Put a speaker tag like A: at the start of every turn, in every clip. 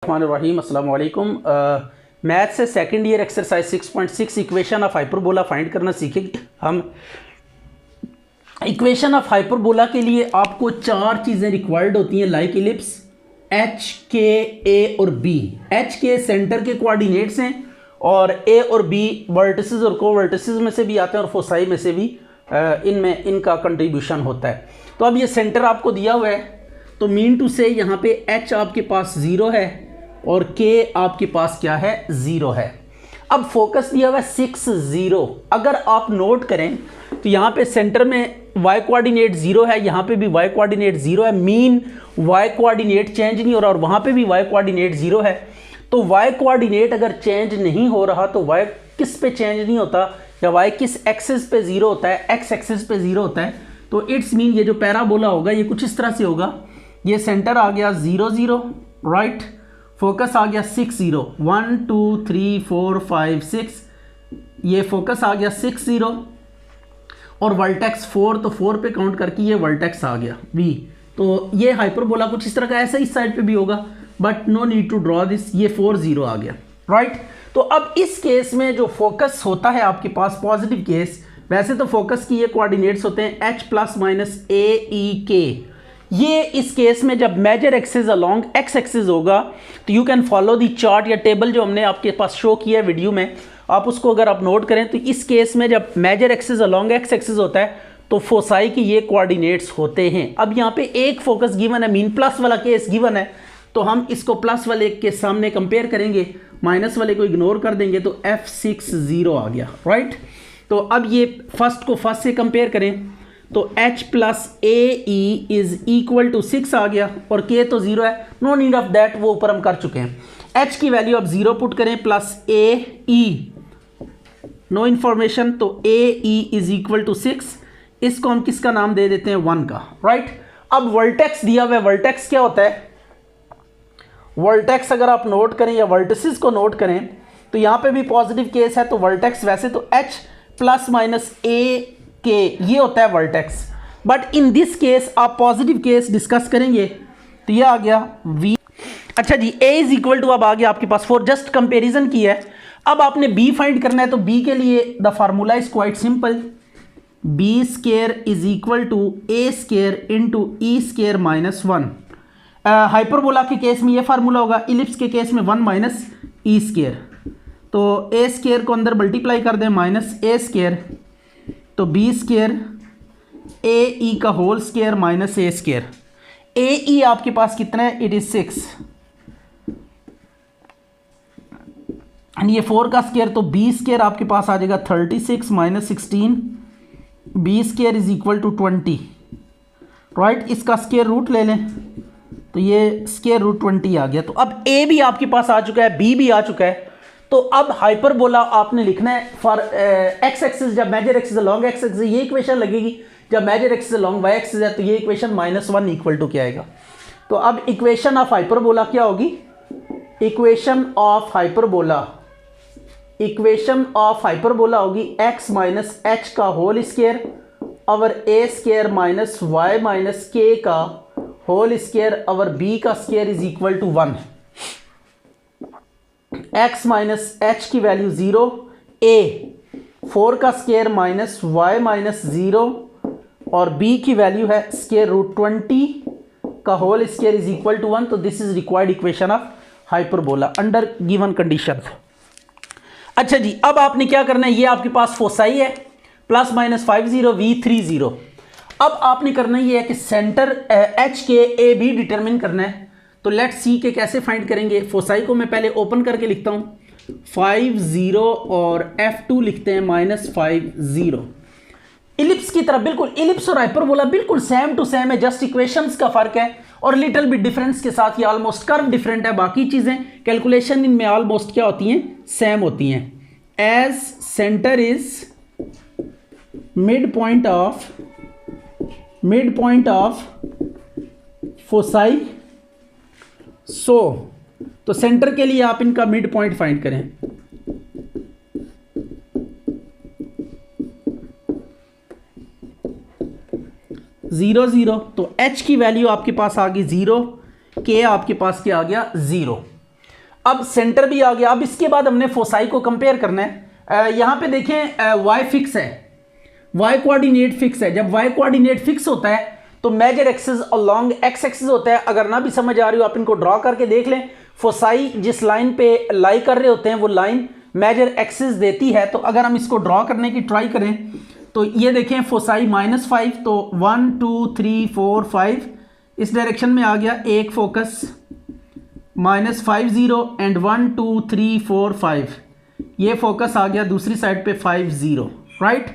A: रहीम अस्सलाम वालेकुम। मैथ से second year exercise 6.6 equation of hyperbola find करना सीखेंगे हम। इक्वेशन ऑफ हाइपरबोला के लिए आपको चार चीज़ें रिक्वायर्ड होती हैं, लाइक इलिप्स, एच के ए और बी। एच के सेंटर के कोऑर्डिनेट्स हैं और ए और बी वर्टिसेस और कोवर्टिसेस में से भी आते हैं और फोसाई में से भी इनमें इनका कंट्रीब्यूशन होता है। तो अब ये सेंटर आपको दिया हुआ है, तो मीन टू से यहाँ पे एच आपके पास 0 है और के आपके पास क्या है, 0 है। अब फोकस दिया हुआ है 6 0। अगर आप नोट करें तो यहाँ पे सेंटर में y कोऑर्डिनेट 0 है, यहाँ पे भी y कोऑर्डिनेट 0 है, मीन y कोऑर्डिनेट चेंज नहीं हो रहा और वहाँ पे भी y कोऑर्डिनेट 0 है। तो y कोऑर्डिनेट अगर चेंज नहीं हो रहा तो y किस पे चेंज नहीं होता, या y किस एक्सिस पे 0 होता है, x एक्सिस पे 0 होता है। तो इट्स मीन ये जो पैराबोला होगा ये कुछ इस तरह से होगा। ये सेंटर आ गया 0 0, राइट, फोकस आ गया 6 0, 1 2 3 4 5 6, ये फोकस आ गया 6 0 और वर्टेक्स 4, तो 4 पे काउंट करके ये वर्टेक्स आ गया v। तो ये हाइपरबोला कुछ इस तरह का ऐसा इस साइड पे भी होगा, but no need to draw this. ये 4 0 आ गया, राइट। तो अब इस केस में जो फोकस होता है आपके पास पॉजिटिव केस, वैसे तो फोकस की ये कोऑर्डिनेट्स होते हैं h plus minus A E K. ये इस केस में जब major axis along X axis होगा तो you can follow the chart या टेबल जो हमने आपके पास शो किया है वीडियो में, आप उसको अगर आप नोट करें तो इस केस में जब major axis along X axis होता है तो फोसाई की ये कोऑर्डिनेट्स होते हैं। अब यहाँ पे एक फोकस गिवन है, मीन प्लस वाला केस गिवन है, तो हम इसको प्लस वाले के सामने कंपेयर करेंगे, माइनस वाले को इग्नोर कर देंगे तो f6 0 आ गया, राइट। तो अब ये फर्स्ट को फर्स्ट से कंपेयर करें तो h plus A E is equal to 6 आ गया और k तो 0 है, नो नीड ऑफ दैट, वो ऊपर हम कर चुके हैं। h की वैल्यू अब 0 पुट करें plus A E, no information, तो a E is equal to 6। इसको हम किसका नाम दे देते हैं, 1 का, राइट। अब वर्टेक्स दिया हुआ है, वर्टेक्स क्या होता है, वर्टेक्स अगर आप नोट करें या वर्टिसेस को नोट करें तो यहाँ पे भी पॉजिटिव केस है, तो वर्टेक्स वैसे तो h प्लस माइनस ए के ये होता है vertex, but in this case आप पॉजिटिव केस डिस्कस करेंगे तो ये आ गया v। अच्छा जी, a इज इक्वल टू अब आ गया आपके पास 4, जस्ट कंपेरिजन की है। अब आपने b फाइंड करना है, तो b के लिए the formula is quite simple, b square is equal to a square into e square minus 1। Hyperbola के केस में ये फार्मूला होगा, इलिप्स के केस में 1 माइनस ई स्क्वायर, तो ए स्क्वायर को अंदर मल्टीप्लाई कर दें माइनस ए स्क्वायर, तो बी स्क्वायर ए ई का whole square minus a square. ए ई आपके पास कितना है, इट इज 6, एंड ये 4 का स्क्वायर, तो बी स्क्वायर आपके पास आ जाएगा 36 minus 16, B square is equal to 20, right. इसका स्क्वायर रूट ले लें तो ये स्क्वायर रूट 20 आ गया। तो अब a भी आपके पास आ चुका है, b भी आ चुका है। तो अब हाइपरबोला आपने लिखना है फॉर x एक्सिस, जब major axis along x axis ये इक्वेशन लगेगी, जब major axis along y axis है तो ये इक्वेशन -1 इक्वल टू क्या आएगा। तो अब इक्वेशन ऑफ हाइपरबोला क्या होगी, इक्वेशन ऑफ हाइपरबोला होगी x माइनस h का होल स्क्वायर और a square minus y minus k का होल स्क्वायर और b का square is equal to 1। x minus h की वैल्यू 0, a 4 का स्क्वायर माइनस y माइनस 0 और b की वैल्यू है स्क्वायर रूट 20 का whole square is equal to 1। तो this is required equation of hyperbola under given condition. अच्छा जी, अब आपने क्या करना है, ये आपके पास फोसाई है प्लस माइनस 5 0 v 3 0। अब आपने करना ये है कि सेंटर h के ए बी डिटरमिन करना है। तो लेट सी के कैसे फाइंड करेंगे, फोसाई को मैं पहले ओपन करके लिखता हूँ, 5 0 और f2 लिखते हैं -5 0। इलिप्स की तरफ बिल्कुल, इलिप्स और हाइपरबोला बिल्कुल सेम टू सेम है, जस्ट इक्वेशंस का फर्क है और लिटिल बिट डिफरेंस के साथ ये ऑलमोस्ट कर्व डिफरेंट है, बाकी चीज़ें कैलकुलेशन इनमें ऑलमोस्ट क्या होती हैं, सेम होती हैं। As centre is mid point of foci, so तो सेंटर के लिए आप इनका मिड पॉइंट फाइंड करें। जीरो जीरो, तो h की वैल्यू आपके पास आ गई 0, k आपके पास क्या आ गया 0। अब सेंटर भी आ गया। अब इसके बाद हमने फोसाई को कंपेयर करना है। यहाँ पे देखें y फिक्स है, y कोऑर्डिनेट फिक्स है। जब y कोऑर्डिनेट फिक्स होता है तो major axis along x axis होता है। अगर ना भी समझ आ रही हो आप इनको ड्रॉ करके देख लें। फोसाई जिस लाइन पे लाई कर रहे होते हैं वो लाइन मेजर एक्सिस देती है। तो अगर हम इसको ड्रॉ करने की ट्राई करें तो ये देखें फोसाई -5, तो 1 2 3 4 5 इस डायरेक्शन में आ गया एक फोकस, -5 0 एंड 1 2 3 4 5 ये फोकस आ गया दूसरी साइड पे 5 0, राइट।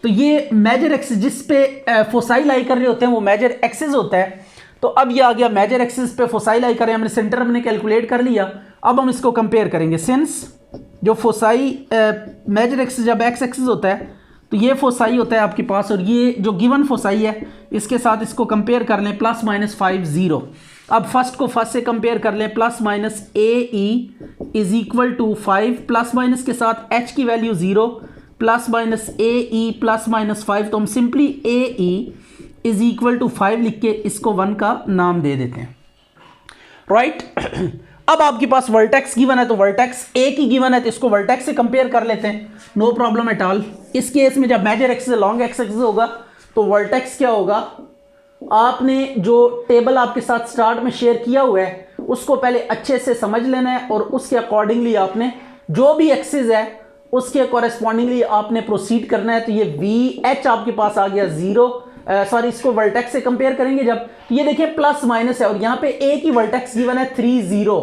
A: तो ये मेजर एक्सिस जिस पे फोसाई लाई कर रहे होते हैं वो मेजर एक्सिस होता है। तो अब ये आ गया मेजर एक्सिस पे फोसाई लाई कर रहे हैं, हमने सेंटर हमने कैलकुलेट कर लिया। अब हम इसको कंपेयर करेंगे। सिंस जो फोसाई मेजर एक्सिस जब एक्स एक्सिस होता है तो ये फोसाई होता है आपके पास, और ये जो गिवन फोसाई है इसके साथ इसको कंपेयर कर लें +-5 0। अब फर्स्ट को फर्स्ट से कंपेयर कर लें, +-AE is equal to 5, plus minus के साथ h की वैल्यू 0, +-AE +-5, तो हम simply AE is equal to 5 लिख के इसको 1 का नाम दे देते हैं, राइट। अब आपके पास वर्टेक्स गिवन है तो वर्टेक्स ए की गिवन है तो इसको वर्टेक्स से कंपेयर कर लेते हैं, नो प्रॉब्लम एट ऑल। इस केस में जब major axis long x axis होगा तो वर्टेक्स क्या होगा, आपने जो टेबल आपके साथ स्टार्ट में शेयर किया हुआ है उसको पहले अच्छे से समझ लेना है और उसके अकॉर्डिंगली आपने जो भी एक्सिस है उसके कॉरेस्पॉन्डिंगली आपने प्रोसीड करना है। तो ये VH आपके पास आ गया 0, सॉरी इसको वर्टेक्स से कंपेयर करेंगे जब, तो ये देखिए प्लस माइनस है और यहाँ पे ए की वर्टेक्स गिवन है 3 0,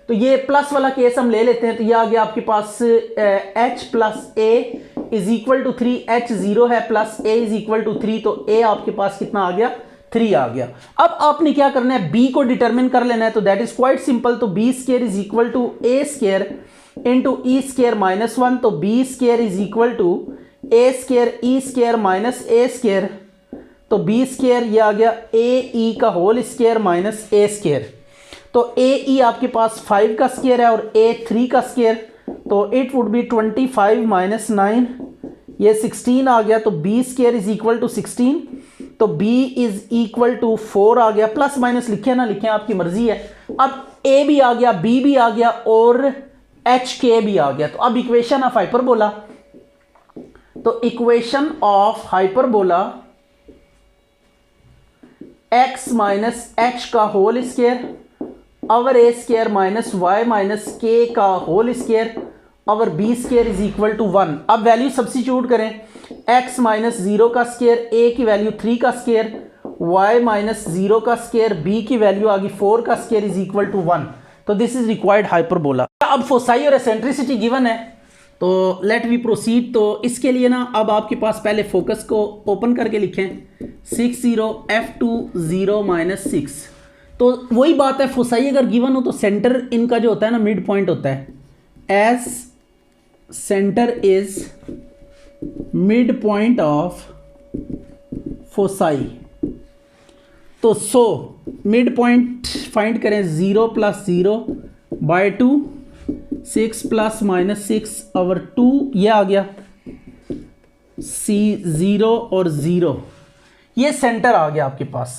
A: तो ये प्लस वाला केस हम ले लेते हैं। तो ये आ गया आपके पास H plus a is equal to 3, H 0 है plus a is equal to 3, तो ए आपके पास कितना आ गया 3 आ गया। अब आपने क्या करना है, बी को डिटरमिन कर लेना है, तो दैट इज क्वाइट सिंपल। तो b square is equal to a square into e square -1, तो b square is equal to a square e square minus a square, तो बी स्क्वायर ये आ गया ए ई का whole square minus a square. तो a ई आपके पास 5 का square है और ए 3 का स्क्वायर, तो इट वुड बी 25 माइनस 9, ये 16 आ गया। तो b square is equal to 16, तो b इज इक्वल टू 4 आ गया। प्लस माइनस लिखे ना लिखे आपकी मर्जी है। अब a भी आ गया, b भी आ गया और h k भी आ गया। तो अब इक्वेशन ऑफ हाइपरबोला, तो equation of hyperbola x minus h का whole square over a square minus y minus k का whole square over b square is equal to 1। अब वैल्यू सब्स्टिट्यूट करें, x माइनस 0 का स्क्वायर, a की value 3 का square, y minus 0 का square, b की value आ गई 4 का स्क्वायर इज इक्वल टू 1। तो दिस इज रिक्वायर्ड हाइपरबोला। अब फोसाई और एसेंट्रिसिटी गिवन है तो लेट वी प्रोसीड। तो इसके लिए ना अब आपके पास पहले फोकस को ओपन करके लिखें 6 0 f2 0 माइनस 6। तो वही बात है, फोसाई अगर गिवन हो तो सेंटर इनका जो होता है ना मिड पॉइंट होता है, as centre is mid point of foci. तो सो मिड पॉइंट फाइंड करें 0 + 0 बाय 2, 6 + -6 ओवर 2, ये आ गया C 0 और 0, ये सेंटर आ गया आपके पास।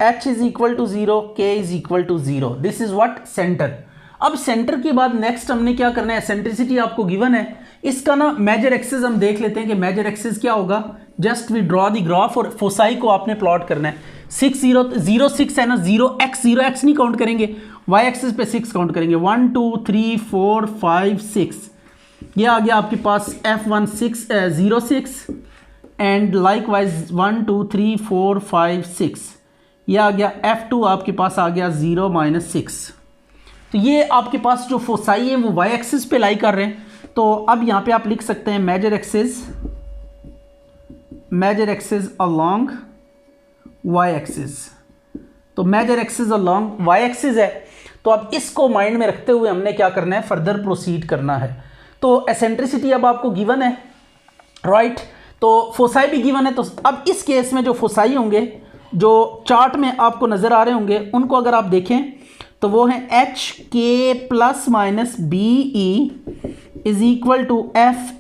A: H is equal to 0, K is equal to 0, this is what centre. अब सेंटर के बाद नेक्स्ट हमने क्या करना है, एसेंट्रिसिटी आपको गिवन है, इसका ना मेजर एक्सिस हम देख लेते हैं कि मेजर एक्सिस क्या होगा। Just we draw the graph और फोसाई को आपने प्लॉट करना है। 6 0 0 6 है ना, 0x नहीं काउंट करेंगे, y एक्सिस पे 6 काउंट करेंगे। 1 2 3 4 5 6, ये आ गया आपके पास f1 0 6 एंड लाइक वाइज 1 2 3 4 5 6, ये आ गया f2 आपके पास आ गया 0 -6। तो ये आपके पास जो फोसाई है वो y एक्सिस पे लाई कर रहे हैं। तो अब यहाँ पे आप लिख सकते हैं major axis along y axis. तो major axis along y axis है, तो अब इसको माइंड में रखते हुए हमने क्या करना है, फर्दर प्रोसीड करना है। तो एसेंट्रिसिटी अब आपको गिवन है, राइट। तो फोसाई भी गिवन है। तो अब इस केस में जो फोसाई होंगे जो चार्ट में आपको नज़र आ रहे होंगे उनको अगर आप देखें तो वो है एच के plus minus b e is equal to f,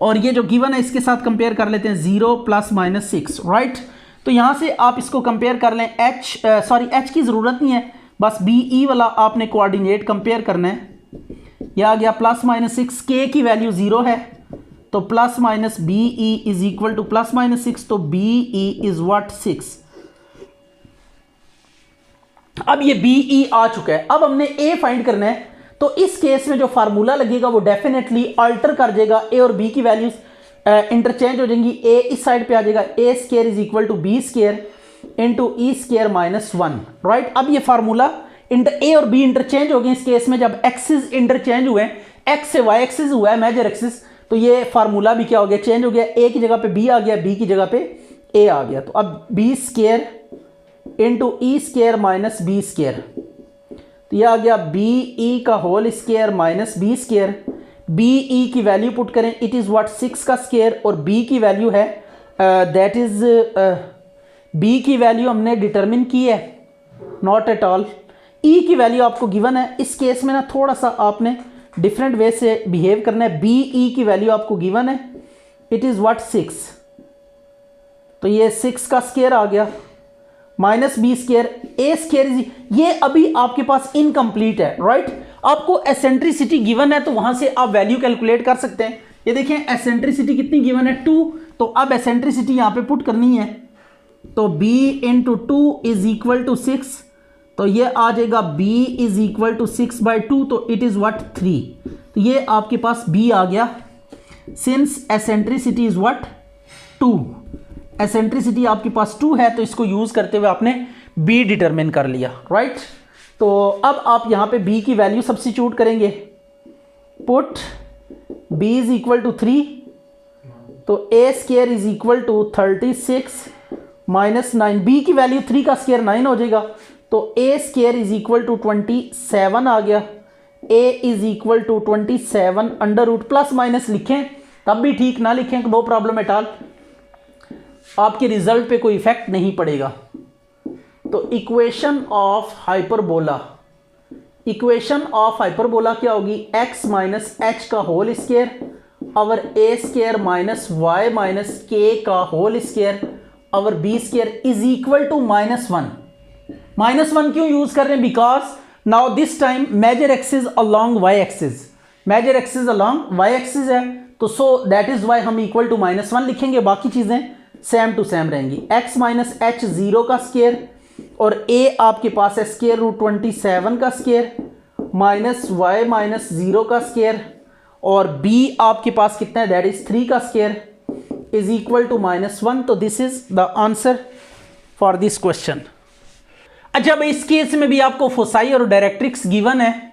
A: और ये जो गिवन है इसके साथ कंपेयर कर लेते हैं 0 ± 6, राइट। तो यहाँ से आप इसको कंपेयर कर लें, एच की ज़रूरत नहीं है, बस बी ई वाला आपने कोऑर्डिनेट कंपेयर करना है। यह आ गया +-6, के की वैल्यू 0 है तो plus minus b e is equal to +-6, तो बी ई इज व्हाट 6। अब ये बी ई आ चुका है, अब हमने ए फाइंड करना है। तो इस केस में जो फार्मूला लगेगा वो डेफिनेटली अल्टर कर देगा, ए और बी की वैल्यूज इंटरचेंज हो जाएंगी। ए इस साइड पे आ जाएगा, a square is equal to b square into e square -1, right. अब ये फार्मूला ए और बी इंटरचेंज हो गए इस केस में, जब एक्सिस इंटरचेंज हुए, एक्स से वाई एक्सिस हुआ है मेजर एक्सिस, तो ये फार्मूला भी क्या हो गया, चेंज हो गया। ए की जगह पे बी आ गया, बी की जगह पे ए आ गया। तो अब b square into e square minus b square, तो यह आ गया बी ई का whole square minus b square. B e की वैल्यू पुट करें, इट इज़ व्हाट 6 का स्क्वायर, और बी की वैल्यू है दैट इज़ बी की वैल्यू हमने डिटरमिन की है, नॉट एट ऑल। ई की वैल्यू आपको गिवन है। इस केस में ना थोड़ा सा आपने डिफरेंट वे से बिहेव करना है। बी ई की वैल्यू आपको गिवन है, इट इज़ व्हाट 6, तो ये 6 का स्क्वायर आ गया माइनस बी स्क्वायर, ए स्क्वायर, ये अभी आपके पास इनकम्प्लीट है, राइट। आपको एसेंट्रिसिटी गिवन है तो वहां से आप वैल्यू कैलकुलेट कर सकते हैं। ये देखें एसेंट्रिसिटी कितनी गिवन है, 2, तो अब एसेंट्रिसिटी यहां पे पुट करनी है, तो b into 2 is equal to 6, तो ये आ जाएगा b इज इक्वल टू 6/2, तो इट इज़ व्हाट 3। तो ये आपके पास b आ गया, since eccentricity is what 2, eccentricity आपके पास 2 है, तो इसको यूज़ करते हुए आपने b डिटरमिन कर लिया, राइट। तो अब आप यहाँ पे b की वैल्यू सब्स्टिट्यूट करेंगे, put b is equal to 3, तो a square is equal to 36 minus 9, b की वैल्यू 3 का स्क्वायर 9 हो जाएगा, तो a square is equal to 27 आ गया। a is equal to 27 under root, plus minus लिखें तब भी ठीक, ना लिखें नो प्रॉब्लम एट ऑल, आपके रिजल्ट पे कोई इफेक्ट नहीं पड़ेगा। तो equation of hyperbola, equation of hyperbola क्या होगी, x माइनस एच का होल स्क्वायर और a square minus y minus k का होल स्क्वायर और b square is equal to -1। -1 क्यों यूज कर रहे हैं, because now this time major axis along y axis, major axis along y axis है, तो सो दैट इज वाई हम equal to -1 लिखेंगे, बाकी चीजें सेम टू सेम रहेंगी। x माइनस एच 0 का स्क्वायर और a आपके पास है स्क्वायर रूट 27 का स्क्वायर माइनस वाई माइनस 0 का स्क्वायर, और b आपके पास कितना है, दैट इज 3 का स्क्वायर इज इक्वल टू -1। तो this is the answer for this question. अच्छा, अब इस केस में भी आपको फोसाई और डायरेक्ट्रिक्स गिवन है,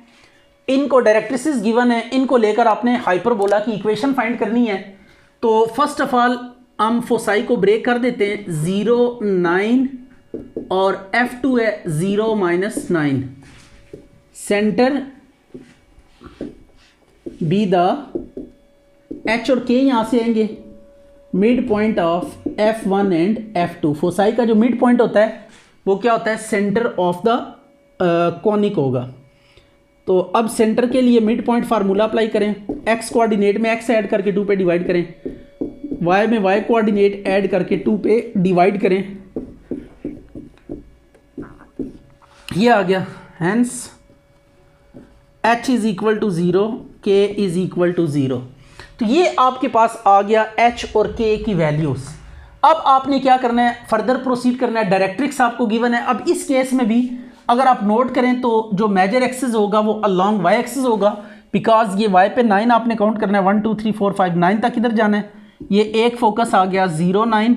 A: इनको डायरेक्ट्रिसेस गिवन है, इनको लेकर आपने हाइपरबोला की इक्वेशन फाइंड करनी है। तो फर्स्ट ऑफ ऑल हम फोसाई को ब्रेक कर देते हैं, 0 9 और F2 है 0 -9, सेंटर बी द H और K यहां से आएंगे, mid point of F1 and F2। Foci का जो मिड पॉइंट होता है वो क्या होता है, सेंटर ऑफ द कॉनिक होगा। तो अब सेंटर के लिए मिड पॉइंट फार्मूला अप्लाई करें, x कोऑर्डिनेट में x ऐड करके 2 पे डिवाइड करें, y में y कोऑर्डिनेट ऐड करके 2 पे डिवाइड करें, ये आ गया। Hence h is equal to 0, k is equal to 0। तो ये आपके पास आ गया h और k की वैल्यूज। अब आपने क्या करना है, फर्दर प्रोसीड करना है, डायरेक्ट्रिक्स आपको गिवन है। अब इस केस में भी अगर आप नोट करें तो जो मेजर एक्सिस होगा वो अलोंग y एक्सिस होगा, बिकॉज ये y पे 9 आपने काउंट करना है, 1 2 3 4 5 9 तक इधर जाना है। ये एक फोकस आ गया 0 9,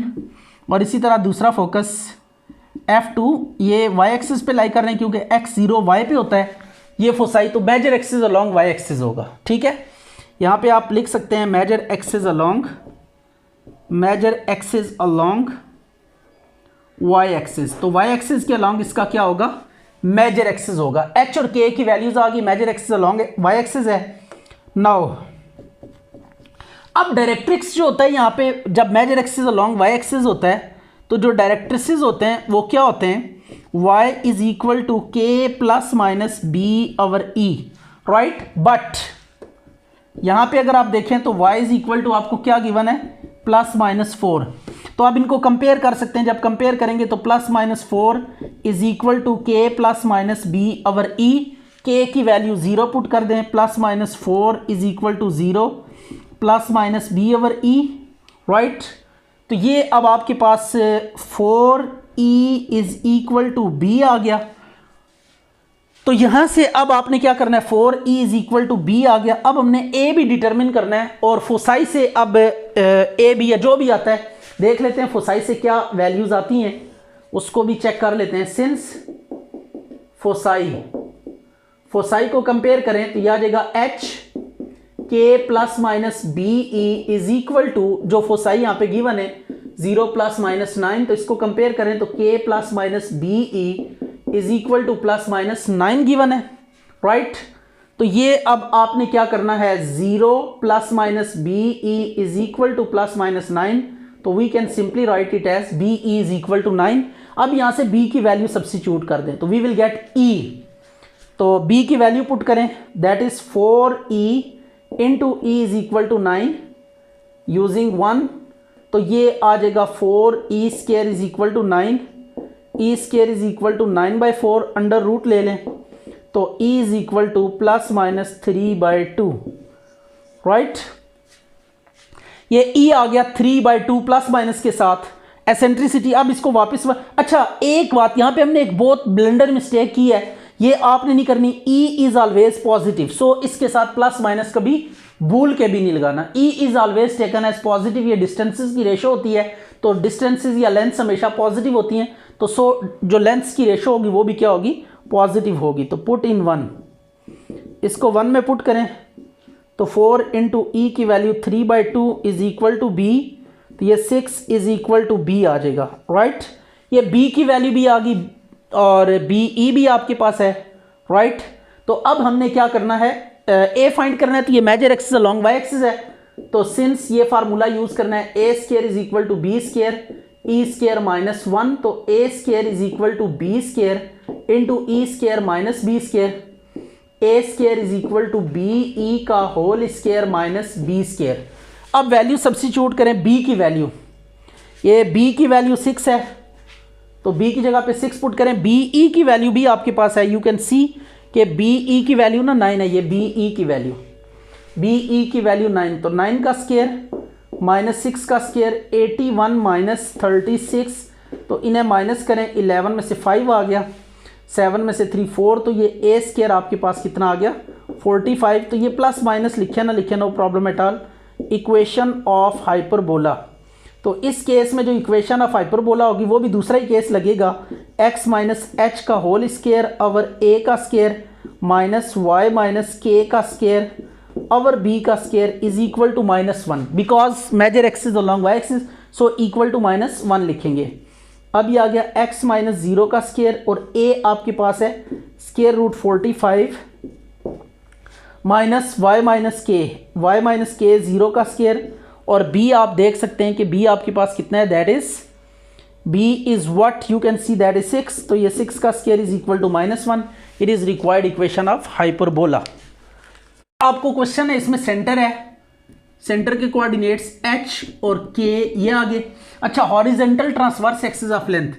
A: और इसी तरह दूसरा फोकस F2 ये y एक्सिस पे लाई कर रहे हैं क्योंकि x 0 y पे होता है, ये फोसाई, तो major axis along y axis होगा। ठीक है, यहाँ पे आप लिख सकते हैं major axis along y axis. तो y एक्सिस के अलोंग इसका क्या होगा, मेजर एक्सिस होगा। h और k की वैल्यूज आ गई, major axis along y axis है। नाउ अब डायरेक्ट्रिक्स जो होता है यहाँ पे, जब major axis along y axis होता है तो जो डायरेक्ट्रिसेस होते हैं वो क्या होते हैं, y is equal to k plus minus b over e, right. But यहाँ पे अगर आप देखें तो y इज इक्वल टू आपको क्या गिवन है, +-4। तो अब इनको कंपेयर कर सकते हैं। जब कंपेयर करेंगे तो plus minus 4 is equal to k plus minus b over e. K की वैल्यू 0 पुट कर दें, plus minus 4 is equal to 0 plus minus b over e, right. तो ये अब आपके पास 4e is equal to b आ गया। तो यहां से अब आपने क्या करना है, 4e is equal to b आ गया। अब हमने a भी डिटरमिन करना है और फोसाई से अब a बी या जो भी आता है देख लेते हैं फोसाई से क्या वैल्यूज आती हैं, उसको भी चेक कर लेते हैं। सिंस फोसाई को कंपेयर करें तो यह आ जाएगा h के plus minus b e is equal to, जो फोसाई यहाँ पे गिवन है 0 प्लस माइनस 9, तो इसको कंपेयर करें तो k plus minus b e is equal to plus minus 9 given है, राइट। तो ये अब आपने क्या करना है, 0 plus minus b e is equal to plus minus 9, तो we can simply write it as b e is equal to 9। अब यहाँ से b की वैल्यू सब्स्टिट्यूट कर दें तो वी विल गेट e। तो b की वैल्यू पुट करें, that is 4e into e is equal to 9 using 1, तो ये आ जाएगा 4e square is equal to 9, e square is equal to 9/4 under root ले लें तो e is equal to plus minus 3/2, right. ये e आ गया 3/2 प्लस माइनस के साथ एसेंट्रिसिटी। अब इसको वापस अच्छा एक बात यहाँ पे हमने एक बहुत ब्लेंडर मिस्टेक की है, ये आपने नहीं करनी। e इज ऑलवेज पॉजिटिव, सो इसके साथ प्लस माइनस कभी भूल के भी नहीं लगाना। e is always taken as positive. ये डिस्टेंसेस की रेशो होती है, तो डिस्टेंसेस या लेंथ्स हमेशा पॉजिटिव होती हैं, तो सो जो लेंथ्स की रेशो होगी वो भी क्या होगी, पॉजिटिव होगी। तो पुट इन 1, इसको 1 में पुट करें तो 4 इंटू ई की value 3/2 is equal to b, तो ये 6 इज इक्वल टू बी आ जाएगा, राइट। ये b की वैल्यू भी आ गई और बी ई भी आपके पास है, राइट। तो अब हमने क्या करना है, a फाइंड करना है, तो ये major axis along y axis है, तो सिंस ये फार्मूला यूज करना है a square is equal to b square e square minus 1, तो a square is equal to b square into e square minus b square, a square is equal to b e का whole square minus b square. अब value substitute करें b की value, ये b की value 6 है तो b की जगह पे 6 पुट करें। बी ई की वैल्यू भी आपके पास है, यू कैन सी कि बी ई की वैल्यू ना 9 है, ये बी ई की वैल्यू, बी ई की वैल्यू 9, तो 9 का स्क्वायर माइनस 6 का स्क्वायर 81 माइनस 36, तो इन्हें माइनस करें, 11 में से 5 आ गया, 7 में से 3 4, तो ये a स्क्वायर आपके पास कितना आ गया 45। तो ये प्लस माइनस लिखे ना लिखे no problem at all. Equation of hyperbola, तो इस केस में जो इक्वेशन ऑफ हाइपरबोला होगी वो भी दूसरा ही केस लगेगा, x माइनस एच का होल स्क्वायर ओवर a का square minus y minus k का स्क्वायर ओवर b का square is equal to -1, because major axis along y axis, so equal to -1 लिखेंगे। अब ये आ गया x माइनस 0 का स्क्वायर और a आपके पास है square root 45 minus y minus k 0 का स्क्वायर, और b आप देख सकते हैं कि b आपके पास कितना है, that is b is what you can see that is 6, तो ये 6 का square is equal to -1। It is required equation of hyperbola. आपको क्वेश्चन है, इसमें सेंटर है, सेंटर के कोऑर्डिनेट्स h और k ये आगे। अच्छा, horizontal transverse axis of length,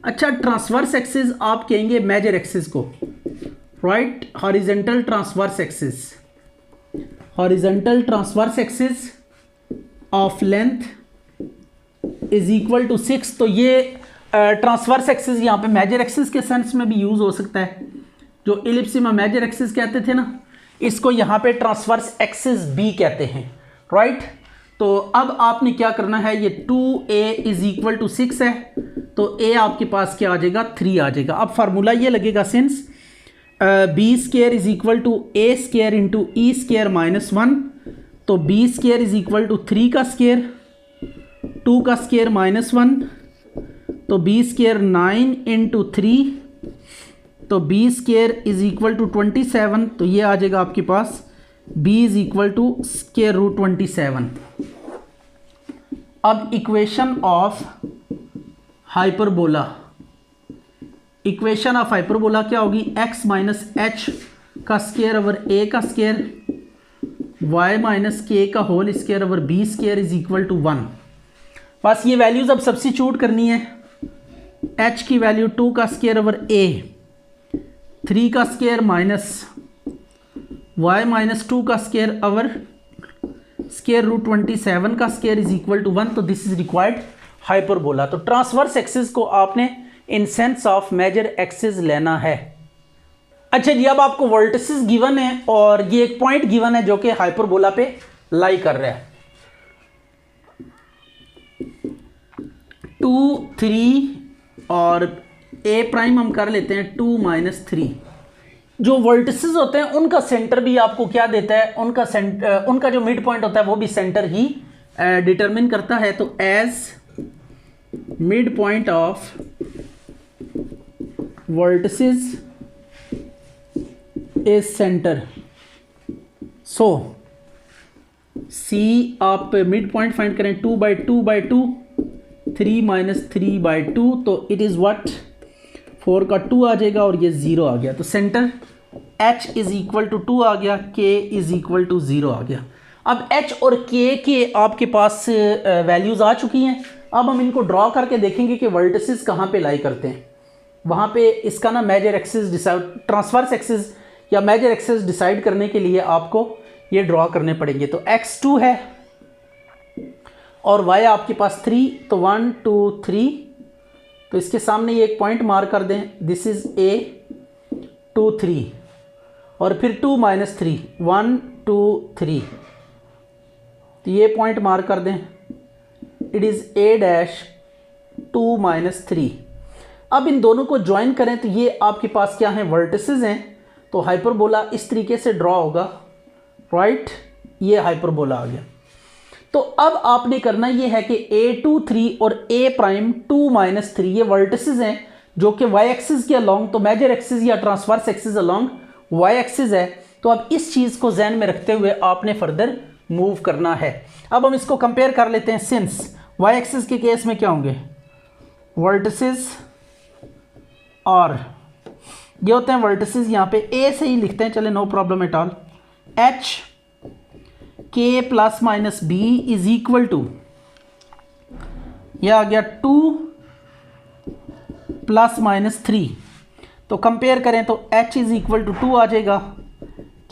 A: अच्छा ट्रांसवर्स एक्सिस आप कहेंगे मेजर एक्सिस को, right. Horizontal transverse axis of length is equal to 6, तो ये ट्रांसवर्स एक्सिस यहाँ पे मेजर एक्सिस के सेंस में भी यूज हो सकता है। जो इलिप्स में मेजर एक्सिस कहते थे ना, इसको यहाँ पे ट्रांसवर्स एक्सिस बी कहते हैं, राइट। तो अब आपने क्या करना है, ये 2a इज इक्वल टू 6 है, तो a आपके पास क्या आ जाएगा 3 आ जाएगा। अब फार्मूला ये लगेगा, since b square is equal to a square into e square minus 1, तो b square is equal to 3 का स्क्वायर 2 का स्क्वायर -1, तो b स्क्वायर 9 इंटू 3, तो b square is equal to 27, तो ये आ जाएगा आपके पास b is equal to square root 27। अब equation of hyperbola, equation of hyperbola क्या होगी, x माइनस एच का स्क्वायर ओवर a का स्क्वायर y माइनस के का whole square over b square is equal to 1। बस ये वैल्यूज़ अब substitute करनी है। h की वैल्यू 2 का स्क्वायर ओवर a, 3 का स्क्वायर माइनस y माइनस 2 का स्क्वायर ओवर स्क्वायर रूट 27 का स्क्वायर इज इक्वल टू 1। तो दिस इज रिक्वायर्ड हाइपरबोला। तो ट्रांसवर्स एक्सिस को आपने in sense of major axis लेना है। अच्छा जी, अब आपको वर्टिसेस गिवन है और ये एक पॉइंट गिवन है जो कि हाइपरबोला पे लाई कर रहा है। 2 3 और a प्राइम हम कर लेते हैं 2 - 3। जो वर्टिसेस होते हैं उनका सेंटर भी आपको क्या देता है, उनका जो मिड पॉइंट होता है वो भी सेंटर ही डिटरमिन करता है। तो as mid point of vertices is centre, so see आप मिड पॉइंट फाइंड करें 2/2/2, 3 - 3/2, तो इट इज़ व्हाट 4 का 2 आ जाएगा और ये 0 आ गया। तो centre h is equal to 2 आ गया, k इज इक्वल टू 0 आ गया। अब h और k के आपके पास वैल्यूज़ आ चुकी हैं। अब हम इनको ड्रॉ करके देखेंगे कि वर्टिसेस कहाँ पे लाई करते हैं। वहाँ पे इसका ना major axis decide, transverse axis या मेजर एक्सिस डिसाइड करने के लिए आपको ये ड्रॉ करने पड़ेंगे। तो x2 है और y आपके पास 3, तो 1 2 3, तो इसके सामने ये एक पॉइंट मार्क कर दें, दिस इज a 2 3, और फिर 2 - 3 1 2 3, तो ये पॉइंट मार्क कर दें, इट इज़ a' 2 - 3। अब इन दोनों को ज्वाइन करें तो ये आपके पास क्या हैं, वर्टिसेस हैं। तो हाइपरबोला इस तरीके से ड्रॉ होगा, राइट, ये हाइपरबोला आ गया। तो अब आपने करना ये है कि a2 3 और a प्राइम 2 - 3 ये वर्टिसेस हैं जो कि y एक्सिस के अलोंग, तो मेजर एक्सिस या transverse axis along y axis है। तो अब इस चीज़ को जहन में रखते हुए आपने फर्दर मूव करना है। अब हम इसको कंपेयर कर लेते हैं। सिंस y एक्सिस के केस में क्या होंगे, वर्टिसेस, और ये होते हैं वर्टिसेस, यहाँ पे a से ही लिखते हैं, चले no problem at all. h k ± b is equal to, यह आ गया 2 ± 3। तो कंपेयर करें तो h इज इक्वल टू 2 आ जाएगा,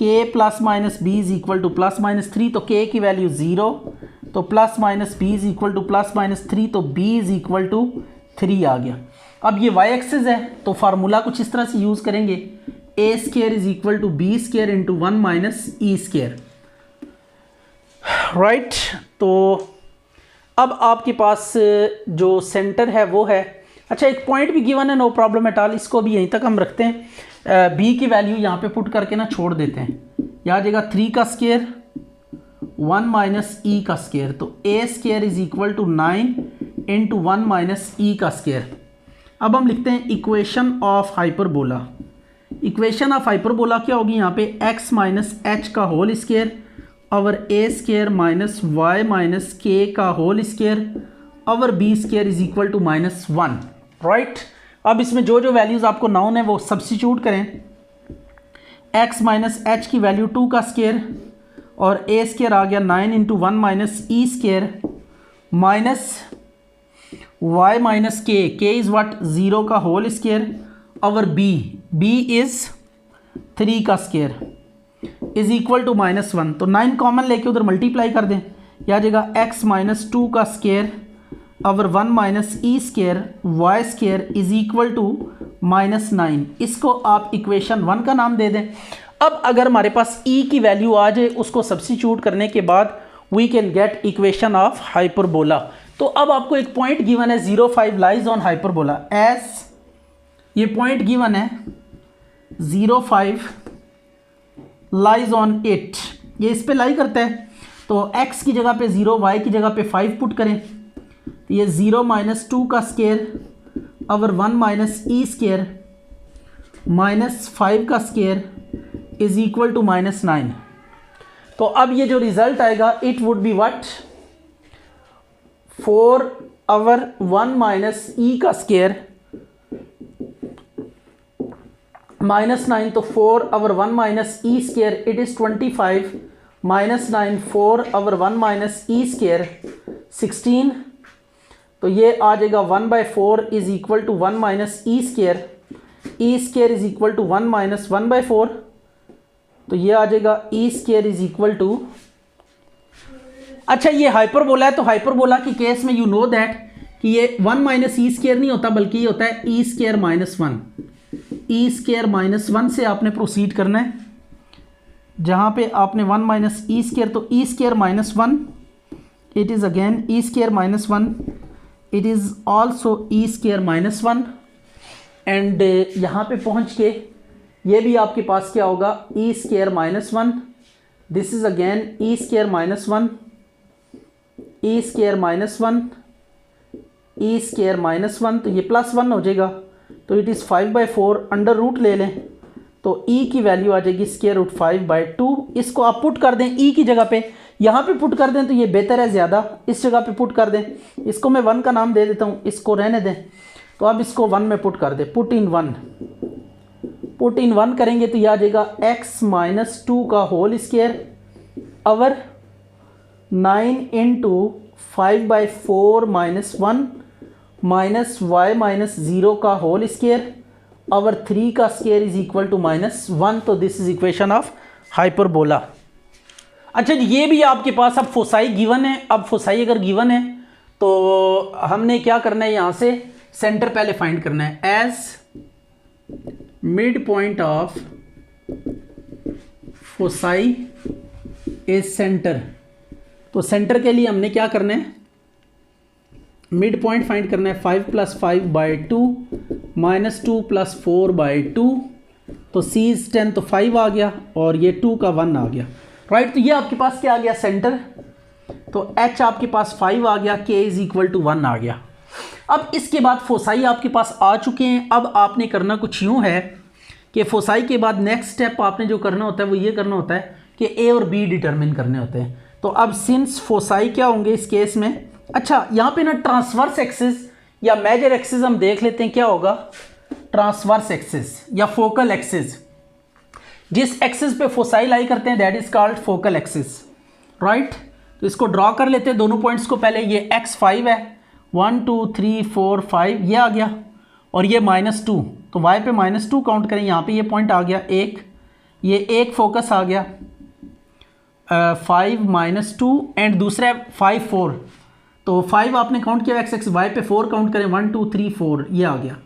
A: k ± b is equal to ±3, तो k की वैल्यू 0, तो ±b इज इक्वल टू ±3, तो b इज इक्वल टू 3 आ गया। अब ये y एक्सिस है तो फार्मूला कुछ इस तरह से यूज़ करेंगे, a² is equal to b² into 1 - e², right. तो अब आपके पास जो सेंटर है वो है, अच्छा एक पॉइंट भी गिवन है, नो प्रॉब्लम एट ऑल, इसको भी यहीं तक हम रखते हैं। b की वैल्यू यहाँ पे पुट करके ना छोड़ देते हैं, यह आ जाएगा 3 का स्क्वायर 1 - e का स्क्वायर, तो a² is equal to 9 into 1 - e का स्क्वायर। अब हम लिखते हैं equation of hyperbola. Equation of hyperbola क्या होगी, यहाँ पे x - h का whole square over a² minus y minus k का whole square over b² is equal to -1, right. अब इसमें जो जो वैल्यूज़ आपको नाउन है वो सब्स्टिट्यूट करें। x - h की वैल्यू 2 का स्क्वायर और a² आ गया 9 into 1 - e² minus y minus k is what 0 का whole square over b is 3 का स्क्वायर इज इक्वल टू -1। तो 9 कॉमन लेके उधर मल्टीप्लाई कर दें, यह आ जाएगा x - 2 का square over 1 - e² y² is equal to -9। इसको आप इक्वेशन 1 का नाम दे दें। अब अगर हमारे पास e की वैल्यू आ जाए, उसको सब्स्टिट्यूट करने के बाद we can get equation of hyperbola. तो अब आपको एक पॉइंट गिवन है 0,5 लाइज ऑन हाइपरबोला, एज ये पॉइंट गिवन है 0,5 लाइज ऑन इट, ये इस पे लाई करता है। तो x की जगह पे 0, y की जगह पे 5 पुट करें, तो ये 0 - 2 का स्क्वायर ओवर 1 - e² माइनस 5 का स्क्वायर इज इक्वल टू -9। तो अब ये जो रिजल्ट आएगा it would be what 4 over 1 - e का स्क्वायर -9, तो 4 over 1 - e² it is 25 -9 4 over 1 - e² 16 तो ये आ जाएगा 1/4 is equal to 1 minus E square is equal to 1 minus 1/4। तो ये आ जाएगा E square is equal to, अच्छा ये हाइपरबोला है, तो हाइपरबोला की केस में यू नो दैट कि ये 1 माइनस ई स्केयर नहीं होता बल्कि ये होता है ई square minus 1। E square minus 1 से आपने प्रोसीड करना है, जहाँ पे आपने 1 माइनस ई स्केयर, तो e square minus 1 it is again e square minus 1, it is also e square minus 1। And यहाँ पे पहुँच के ये भी आपके पास क्या होगा, e square minus 1, this is again e square minus 1, e square minus 1, e square minus 1, तो ये प्लस 1 हो जाएगा। तो इट इज़ 5/4, अंडर रूट ले लें तो ई की वैल्यू आ जाएगी स्केयर रूट 5/2। इसको आप पुट कर दें ई की जगह पे, यहाँ पे पुट कर दें तो ये बेहतर है ज़्यादा, इस जगह पे पुट कर दें। इसको मैं 1 का नाम दे देता हूँ, इसको रहने दें। तो अब इसको 1 में पुट कर दें, पुट इन 1 करेंगे तो यह आ जाएगा x माइनस 2 का होल स्केयर अवर 9 इंटू 5/4 माइनस 1 माइनस y माइनस 0 का होल स्केयर अवर 3 का square is equal to minus 1। तो this is equation of hyperbola. अच्छा ये भी आपके पास अब फोसाई गिवन है। अब फोसाई अगर गिवन है तो हमने क्या करना है, यहाँ से सेंटर पहले फाइंड करना है। As mid point of foci is centre, तो सेंटर के लिए हमने क्या करना है, मिड पॉइंट फाइंड करना है। 5 + 5/2 माइनस 2 + 4/2, तो C इज 10, तो 5 आ गया और ये 2 का 1 आ गया, राइट। तो ये आपके पास क्या आ गया, सेंटर। तो H आपके पास 5 आ गया, K इज इक्वल टू 1 आ गया। अब इसके बाद फोसाई आपके पास आ चुके हैं। अब आपने करना कुछ यूँ है कि फोसाई के बाद नेक्स्ट स्टेप आपने जो करना होता है वो ये करना होता है कि A और B डिटरमिन करने होते हैं। तो अब सिंस फोसाई क्या होंगे इस केस में, अच्छा यहाँ पे ना ट्रांसवर्स एक्सिस या मेजर एक्सिस हम देख लेते हैं क्या होगा। ट्रांसवर्स एक्सिस या फोकल एक्सिस, जिस एक्सिस पे फोसाई लाई करते हैं that is called focal axis, right. तो इसको ड्रॉ कर लेते हैं दोनों पॉइंट्स को। पहले ये x5 है, 1 2 3 4 5 ये आ गया, और ये -2, तो y पे -2 काउंट करें। यहाँ पे ये पॉइंट आ गया एक, ये एक फोकस आ गया 5 -2 एंड दूसरा 5 4, तो 5 आपने काउंट किया x y पे, 4 काउंट करें 1 2 3 4 ये आ गया।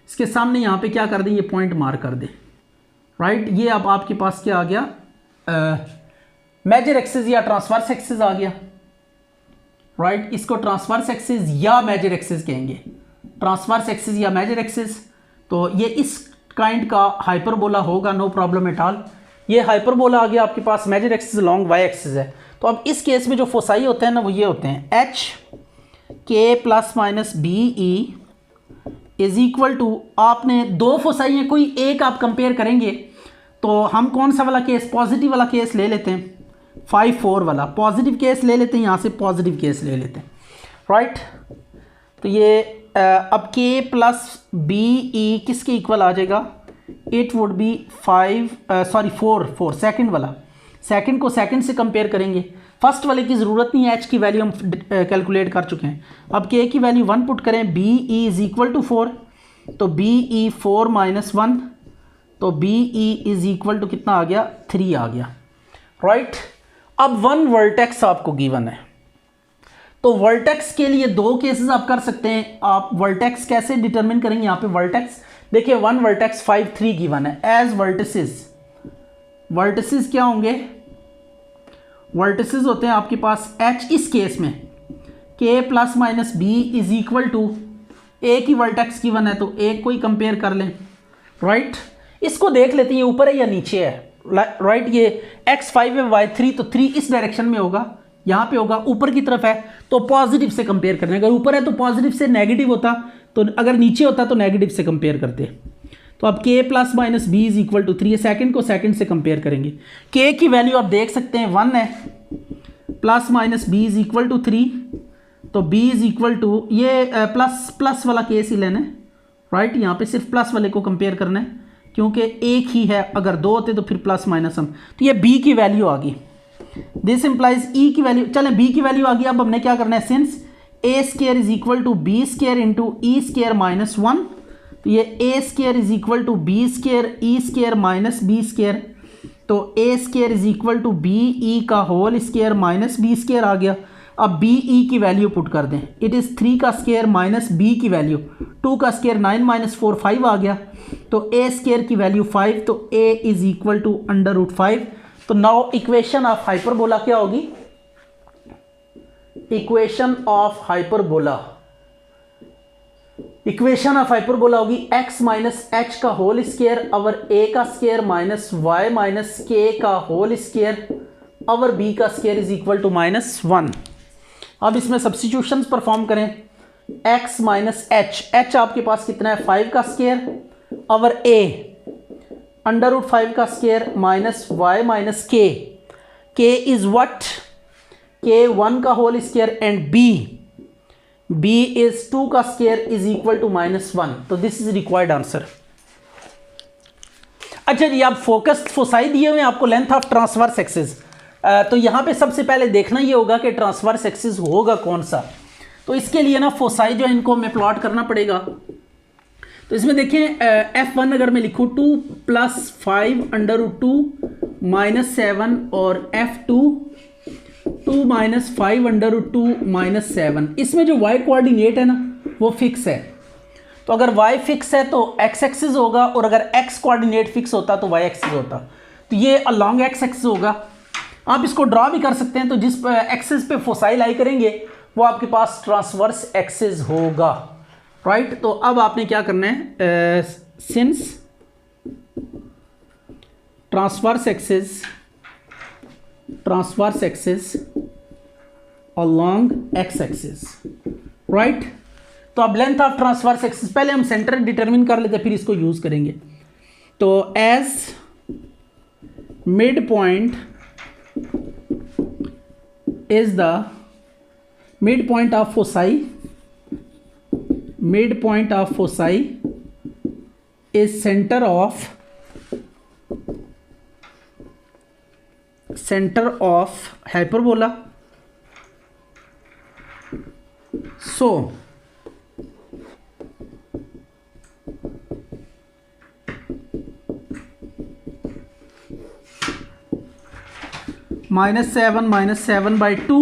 A: इसके सामने यहाँ पे क्या कर दें, ये पॉइंट मार्क कर दें, राइट। ये अब आपके पास क्या आ गया, मेजर एक्सिस या ट्रांसवर्स एक्सिस आ गया, राइट। इसको ट्रांसवर्स एक्सिस या मेजर एक्सिस कहेंगे, ट्रांसवर्स एक्सिस या मेजर एक्सिस। तो ये इस काइंड का हाइपरबोला होगा, नो प्रॉब्लम एट ऑल। ये हाइपरबोला आ गया आपके पास, major axis long y axis है। तो अब इस केस में जो फोसाई होते हैं ना वो ये होते हैं, H K ± BE is equal to, आपने दो फोसाई हैं, कोई एक आप कंपेयर करेंगे तो हम कौन सा वाला केस, पॉजिटिव वाला केस ले लेते हैं, 5 4 वाला पॉजिटिव केस ले लेते हैं, यहाँ से पॉजिटिव केस ले लेते हैं, राइट। तो ये अब K + BE किसके इक्वल आ जाएगा, इट वुड बी 4 सेकंड वाला, सेकंड को सेकंड से कंपेयर करेंगे। फर्स्ट वाले की ज़रूरत नहीं है, H की वैल्यू हम कैलकुलेट कर चुके हैं। अब K की वैल्यू 1 पुट करें, BE इज इक्वल टू 4, तो BE 4 - 1, तो BE इज इक्वल टू कितना आ गया, 3 आ गया, राइट। अब 1 वर्टेक्स आपको गिवन है, तो वर्टेक्स के लिए दो केसेस आप कर सकते हैं। आप वर्टेक्स कैसे डिटरमिन करेंगे, यहाँ पे वर्टेक्स देखिए 1 वर्टेक्स 5 3 गिवन है एज वर्टिसेस। वर्टिसेस क्या होंगे, वर्टिसेस होते हैं आपके पास H इस केस में K ± B is equal to, एक ही वर्टेक्स गिवन है तो एक को ही कंपेयर कर लें, राइट। इसको देख लेते हैं ये ऊपर है या नीचे है, राइट। ये x5 है y3, तो 3 इस डायरेक्शन में होगा, यहाँ पे होगा, ऊपर की तरफ है तो पॉजिटिव से कंपेयर करना है। अगर ऊपर है तो पॉजिटिव से, नेगेटिव होता तो, अगर नीचे होता तो नेगेटिव से कंपेयर करते। तो अब K ± B is equal to 3, second को सेकंड से कंपेयर करेंगे। K की वैल्यू आप देख सकते हैं 1 है, ± B इज इक्वल टू 3, तो B इज इक्वल टू, ये प्लस वाला केस ही लेना है, राइट। यहाँ पे सिर्फ प्लस वाले को कंपेयर करना है क्योंकि एक ही है, अगर दो होते तो फिर प्लस माइनस हम, तो ये B की वैल्यू आ गई। दिस इंप्लाइज E की वैल्यू, चलें B की वैल्यू आ गई। अब हमने क्या करना है, since a square is equal to b square into e square minus one, तो ये a square is equal to b square e square minus b square, तो a square is equal to b e का whole square minus b square आ गया। अब B e की value put कर दें, इट इज़ 3 का स्केयर माइनस बी की वैल्यू 2 का स्केयर 9 माइनस 4 5 आ गया, तो ए स्केयर की वैल्यू 5, तो ए इज इक्वल टू √5। तो नाउ इक्वेशन ऑफ हाइपरबोला क्या होगी? इक्वेशन ऑफ हाइपरबोला होगी x माइनस एच का होल स्केयर ओवर a का square minus y minus k का होल स्केयर ओवर b का स्केयर इज इक्वल टू -1। अब इसमें सब्स्टिट्यूशंस परफॉर्म करें। x माइनस एच आपके पास कितना है? 5 का स्केयर ओवर a √5 का square minus y minus k is what? k 1 का whole square and b is 2 का स्केयर इज इक्वल टू -1। तो दिस इज रिक्वायर्ड आंसर। अच्छा जी, आप फोकस्ड फोसाई दिए हुए आपको लेंथ ऑफ ट्रांसवर्स एक्सिस, तो यहाँ पे सबसे पहले देखना ये होगा कि ट्रांसवर्स एक्सिस होगा कौन सा। तो इसके लिए ना फोसाई जो है इनको हमें प्लॉट करना पड़ेगा। तो इसमें देखें F1 अगर मैं लिखूँ 2 + 5 √2 -7 और F2 2 - 5 √2 -7, इसमें जो y कोऑर्डिनेट है ना वो फिक्स है। तो अगर y फिक्स है तो x एक्सिस होगा, और अगर x कोऑर्डिनेट फिक्स होता तो y एक्सिस होता। तो ये अलॉन्ग x एक्सिस होगा। आप इसको ड्रॉ भी कर सकते हैं, तो जिस एक्सिस पे फोसाई लाई करेंगे वो आपके पास ट्रांसवर्स एक्सिस होगा, राइट। तो अब आपने क्या करना है, since transverse axis along x axis, right. तो अब लेंथ ऑफ ट्रांसवर्स एक्सिस, पहले हम सेंटर डिटरमिन कर लेते हैं फिर इसको यूज करेंगे। तो as mid point is the mid point of foci is centre of hyperbola. So -7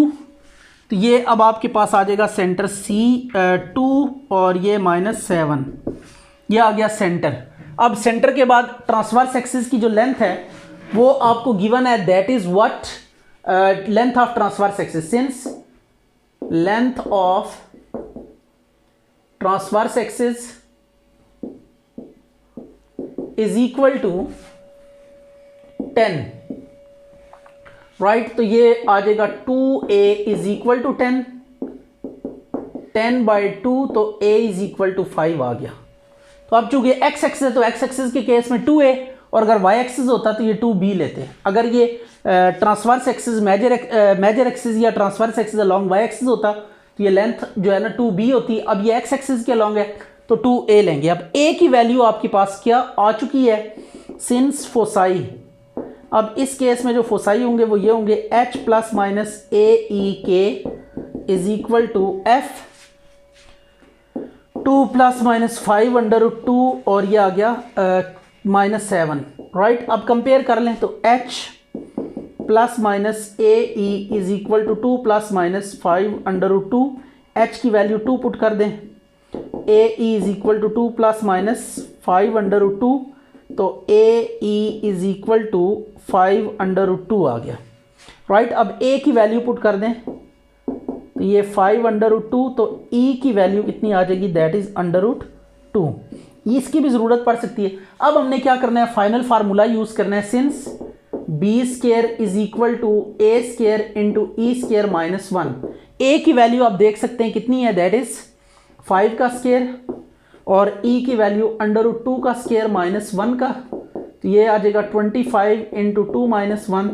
A: तो ये अब आपके पास आ जाएगा सेंटर C2 और ये -7, ये आ गया सेंटर। अब सेंटर के बाद ट्रांसवर्स एक्सिस की जो लेंथ है वो आपको गिवन है, that is what length of transverse axis, since length of transverse axis is equal to 10, right. तो ये आ जाएगा 2a इज इक्वल टू 10, 10/2, तो a इज इक्वल टू 5 आ गया। तो अब चूंकि x एक्सिस है तो x एक्सिस के केस में 2a, और अगर y एक्सिस होता तो ये 2b लेते। अगर ये ट्रांसवर्स एक्सिस मेजर एक्सिस या transverse axis along y axis होता तो ये लेंथ जो है ना 2b होती। अब ये x एक्सिस के अलोंग है तो 2a लेंगे। अब a की वैल्यू आपके पास क्या आ चुकी है, सिंस फोसाई। अब इस केस में जो फोसाई होंगे वो ये होंगे h ± aek is equal to f 2 ± 5 √2 और ये आ गया -7, राइट। अब कंपेयर कर लें तो h ± ae is equal to 2 ± 5 √2, h की वैल्यू 2 पुट कर दें, ae इज इक्वल टू 2 ± 5 √2, तो ae इज इक्वल टू 5 √2 आ गया, राइट। अब a की वैल्यू पुट कर दें तो ये 5 √2, तो e की वैल्यू कितनी आ जाएगी, दैट इज √2। इसकी भी ज़रूरत पड़ सकती है। अब हमने क्या करना है, फाइनल फार्मूला यूज़ करना है, since b² is equal to a² इंटू e² -1। a की वैल्यू आप देख सकते हैं कितनी है, दैट इज 5 का स्क्वायर, और e की वैल्यू √2 का स्क्वायर -1 का, तो ये आ जाएगा 25 इंटू 2 -1,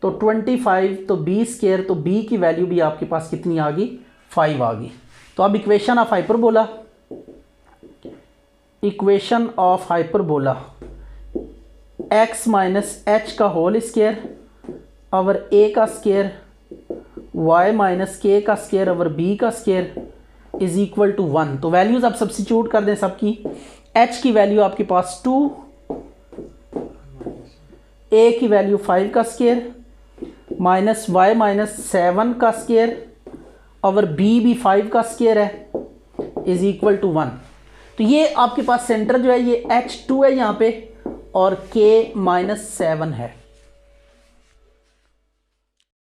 A: तो 25, तो b², तो b की वैल्यू भी आपके पास कितनी आ गई, 5 आ गई। तो अब equation of hyperbola x − h का होल स्क्वायर ओवर a का स्क्वायर y माइनस के का स्केयर ओवर b का स्केयर इज इक्वल टू 1। तो वैल्यूज आप सब्स्टिट्यूट कर दें सबकी। h की वैल्यू आपके पास 2, a की वैल्यू 5 का स्केयर माइनस y माइनस 7 का स्केयर ओवर b भी 5 का स्केयर है इज इक्वल टू 1। तो ये आपके पास सेंटर जो है ये h2 है यहाँ पे और k माइनस 7 है।